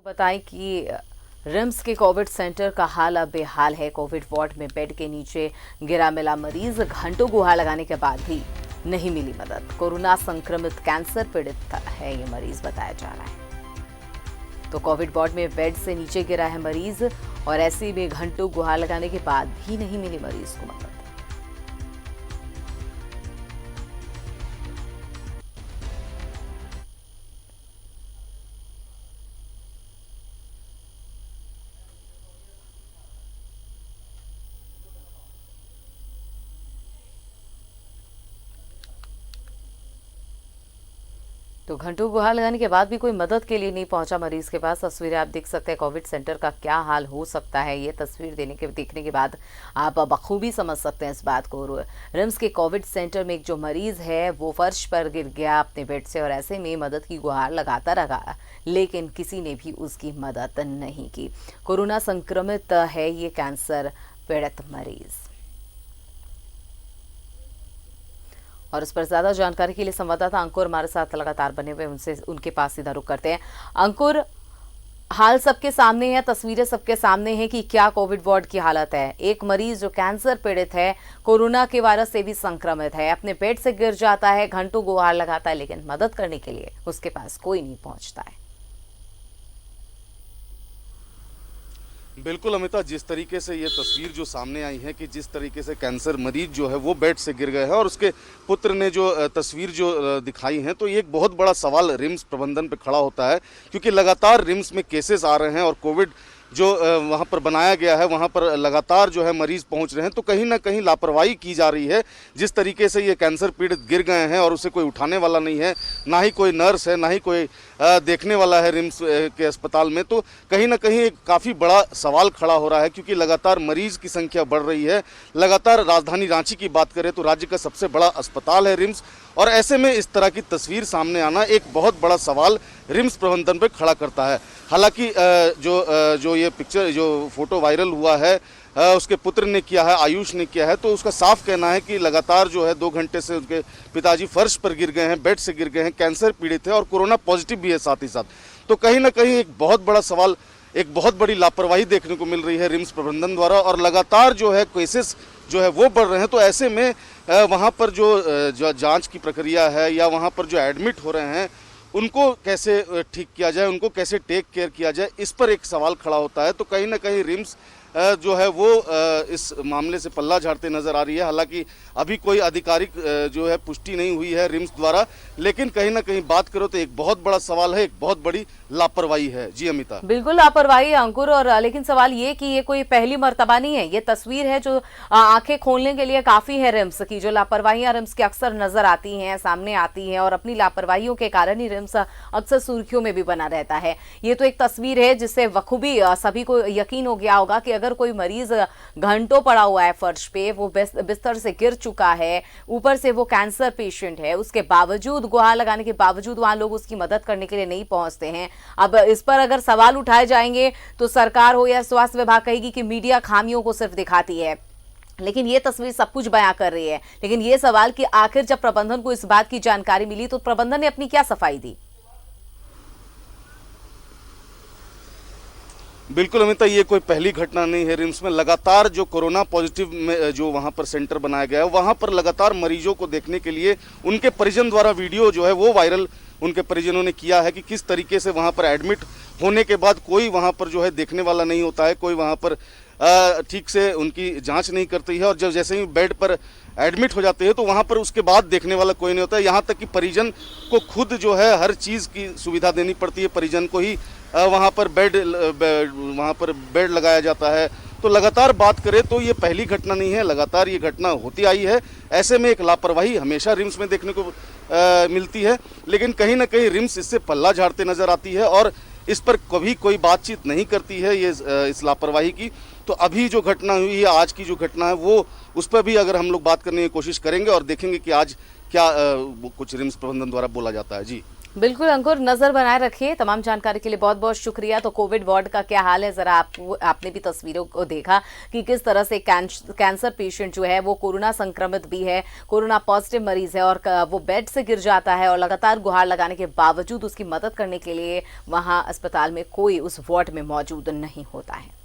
बताएं कि रिम्स के कोविड सेंटर का हाल अब बेहाल है। कोविड वार्ड में बेड के नीचे गिरा मिला मरीज, घंटों गुहार लगाने के बाद भी नहीं मिली मदद। कोरोना संक्रमित कैंसर पीड़ित है ये मरीज बताया जा रहा है। तो कोविड वार्ड में बेड से नीचे गिरा है मरीज और ऐसे में घंटों गुहार लगाने के बाद भी नहीं मिली मरीज को मदद। तो घंटों गुहार लगाने के बाद भी कोई मदद के लिए नहीं पहुंचा मरीज के पास। तस्वीरें आप देख सकते हैं कोविड सेंटर का क्या हाल हो सकता है। ये तस्वीर देखने के बाद आप बखूबी समझ सकते हैं इस बात को। रिम्स के कोविड सेंटर में एक जो मरीज है वो फर्श पर गिर गया अपने बेड से और ऐसे में मदद की गुहार लगाता रहा, लेकिन किसी ने भी उसकी मदद नहीं की। कोरोना संक्रमित है ये कैंसर पीड़ित मरीज। और इस पर ज्यादा जानकारी के लिए संवाददाता अंकुर हमारे साथ लगातार बने हुए, उनके पास सीधा रुख करते हैं। अंकुर, हाल सबके सामने है, तस्वीरें सबके सामने हैं कि क्या कोविड वार्ड की हालत है। एक मरीज जो कैंसर पीड़ित है, कोरोना के वायरस से भी संक्रमित है, अपने पेट से गिर जाता है, घंटों गुहार लगाता है, लेकिन मदद करने के लिए उसके पास कोई नहीं पहुंचता है। बिल्कुल अमिता, जिस तरीके से ये तस्वीर जो सामने आई है कि जिस तरीके से कैंसर मरीज जो है वो बेड से गिर गए हैं और उसके पुत्र ने जो तस्वीर जो दिखाई है, तो ये एक बहुत बड़ा सवाल रिम्स प्रबंधन पे खड़ा होता है, क्योंकि लगातार रिम्स में केसेस आ रहे हैं और कोविड जो वहाँ पर बनाया गया है वहाँ पर लगातार जो है मरीज पहुँच रहे हैं। तो कहीं ना कहीं लापरवाही की जा रही है। जिस तरीके से ये कैंसर पीड़ित गिर गए हैं और उसे कोई उठाने वाला नहीं है, ना ही कोई नर्स है, ना ही कोई देखने वाला है रिम्स के अस्पताल में, तो कहीं ना कहीं एक काफ़ी बड़ा सवाल खड़ा हो रहा है, क्योंकि लगातार मरीज की संख्या बढ़ रही है। लगातार राजधानी रांची की बात करें तो राज्य का सबसे बड़ा अस्पताल है रिम्स, और ऐसे में इस तरह की तस्वीर सामने आना एक बहुत बड़ा सवाल रिम्स प्रबंधन पर खड़ा करता है। हालांकि जो ये पिक्चर, जो फोटो वायरल हुआ है, उसके पुत्र ने किया है, आयुष ने किया है, तो उसका साफ कहना है कि लगातार जो है 2 घंटे से उनके पिताजी फर्श पर गिर गए हैं, बेड से गिर गए हैं, कैंसर पीड़ित है और कोरोना पॉजिटिव भी है साथ ही साथ। तो कहीं ना कहीं एक बहुत बड़ा सवाल, एक बहुत बड़ी लापरवाही देखने को मिल रही है रिम्स प्रबंधन द्वारा, और लगातार जो है केसेस जो है वो बढ़ रहे हैं। तो ऐसे में वहाँ पर जो जांच की प्रक्रिया है या वहाँ पर जो एडमिट हो रहे हैं उनको कैसे ठीक किया जाए, उनको कैसे टेक केयर किया जाए, इस पर एक सवाल खड़ा होता है। तो कहीं ना कहीं रिम्स जो है वो इस मामले से पल्ला झाड़ते नजर आ रही है। हालांकि अभी कोई आधिकारिक जो है पुष्टि नहीं हुई है रिम्स द्वारा, लेकिन कहीं ना कहीं बात करो तो एक बहुत बड़ा सवाल है, एक बहुत बड़ी लापरवाही है। जी अमिता। बिल्कुल लापरवाही है अंकुर, और लेकिन सवाल ये कि ये कोई पहली मर्तबा नहीं है। ये तस्वीर है जो आंखें खोलने के लिए काफी है रिम्स की। जो लापरवाहियां रिम्स की अक्सर नजर आती हैं, सामने आती हैं, और अपनी लापरवाहियों के कारण ही रिम्स अक्सर सुर्खियों में भी बना रहता है। ये तो एक तस्वीर है जिससे बखूबी सभी को यकीन हो गया होगा कि अगर कोई मरीज घंटों पड़ा हुआ है फर्श पे, वो बिस्तर से गिर चुका है, ऊपर से वो कैंसर पेशेंट है, उसके बावजूद, गुहार लगाने के बावजूद वहां लोग उसकी मदद करने के लिए नहीं पहुंचते हैं। अब इस पर अगर सवाल उठाए जाएंगे तो सरकार हो या स्वास्थ्य विभाग कहेगी कि मीडिया खामियों को सिर्फ दिखाती है, लेकिन ये तस्वीर सब कुछ बयां कर रही है। लेकिन ये सवाल कि आखिर जब प्रबंधन को इस बात की जानकारी मिली तो प्रबंधन ने अपनी क्या सफाई दी? बिल्कुल अमिता, ये कोई पहली घटना नहीं है रिम्स में। लगातार जो कोरोना पॉजिटिव में जो वहाँ पर सेंटर बनाया गया है, वहाँ पर लगातार मरीजों को देखने के लिए उनके परिजन द्वारा वीडियो जो है वो वायरल उनके परिजनों ने किया है कि किस तरीके से वहाँ पर एडमिट होने के बाद कोई वहाँ पर जो है देखने वाला नहीं होता है, कोई वहाँ पर ठीक से उनकी जांच नहीं करती है, और जब जैसे ही बेड पर एडमिट हो जाते हैं तो वहाँ पर उसके बाद देखने वाला कोई नहीं होता है। यहाँ तक कि परिजन को खुद जो है हर चीज़ की सुविधा देनी पड़ती है, परिजन को ही वहाँ पर बेड लगाया जाता है। तो लगातार बात करें तो ये पहली घटना नहीं है, लगातार ये घटना होती आई है। ऐसे में एक लापरवाही हमेशा रिम्स में देखने को मिलती है, लेकिन कहीं ना कहीं रिम्स इससे पल्ला झाड़ते नजर आती है और इस पर कभी कोई बातचीत नहीं करती है ये इस लापरवाही की। तो अभी जो घटना हुई है, आज की जो घटना है, वो उस पर भी अगर हम लोग बात करने की कोशिश करेंगे और देखेंगे कि आज क्या कुछ रिम्स प्रबंधन द्वारा बोला जाता है। जी बिल्कुल अंकुर, नजर बनाए रखिए। तमाम जानकारी के लिए बहुत बहुत शुक्रिया। तो कोविड वार्ड का क्या हाल है, जरा आपने भी तस्वीरों को देखा कि किस तरह से कैंसर पेशेंट जो है वो कोरोना संक्रमित भी है, कोरोना पॉजिटिव मरीज है और वो बेड से गिर जाता है और लगातार गुहार लगाने के बावजूद उसकी मदद करने के लिए वहां अस्पताल में कोई उस वार्ड में मौजूद नहीं होता है।